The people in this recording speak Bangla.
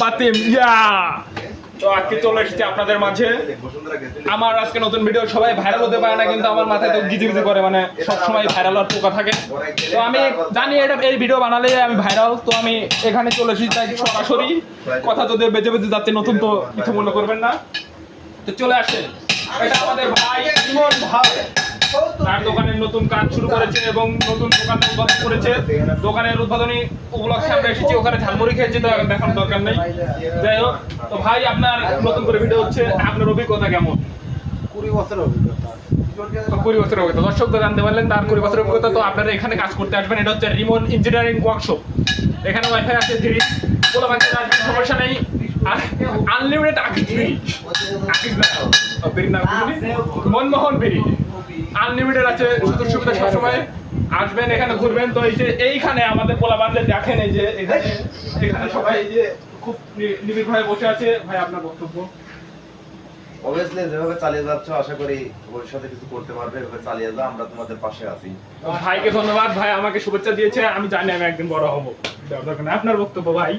বাতিম ইয়া তো আজকে চলে এসেছি আপনাদের মাঝে। আমার আজকে নতুন ভিডিও সবাই ভাইরাল হতে পারে না, কিন্তু আমার মাথায় তো গিজি গিজি করে, মানে সবসময় ভাইরাল হওয়ার পোকা থাকে। তো আমি জানি এটা এই ভিডিও বানালে আমি ভাইরাল, তো আমি এখানে চলে এসেছি তাই সরাসরি কথা যদি বেঁচে বেঁচে যাচ্ছে, নতুন তো কিছু মনে করবেন না। তো চলে আসেন, এটা আমাদের ভাই ইমন ভাই তার দোকানের নতুন কাজ শুরু করেছে এবং নতুন দোকান উদ্বোধন করেছে। দোকানের উদ্বোধনী উপলক্ষে আমরা এসেছি, ওখানে ঝালমুড়ি খেয়েছি, তো দেখানোর দরকার নেই। যাই হোক, তো ভাই আপনার নতুন করে ভিডিও হচ্ছে, আপনার অভিজ্ঞতা কেমন? 20 বছরের অভিজ্ঞতা। 20 বছরের অভিজ্ঞতা, দর্শক তো জানতে পারলেন তার 20 বছরের অভিজ্ঞতা। তো আপনারা এখানে কাজ করতে আসবেন, এটা হচ্ছে রিমন ইঞ্জিনিয়ারিং ওয়ার্কশপ। এখানে ওয়াইফাই আছে, ফ্রি, কোনো বাচ্চা আসবেন, সমস্যা নেই, আনলিমিটেড আকিজ ফ্রি, আকিজ না ফ্রি না, মনমোহন ফ্রি, আনলিমিটেড আছে, সুযোগ সুবিধা সবসময় আসবেন, এখানে ঘুরবেন। তো এই যে এইখানে আমাদের পোলাবানদের দেখেন, এই যে এখানে সবাই এই যে খুব নিবিড়ভাবে বসে আছে। ভাই আপনার বক্তব্য? অবভিয়াসলি যেভাবে চালিয়ে যাচ্ছ, আশা করি ভবিষ্যতে কিছু করতে পারবে, এভাবে চালিয়ে যাও, আমরা তোমাদের পাশে আছি। ভাইকে ধন্যবাদ, ভাই আমাকে শুভেচ্ছা দিয়েছে, আমি জানি আমি একদিন বড় হব। আপনার বক্তব্য ভাই?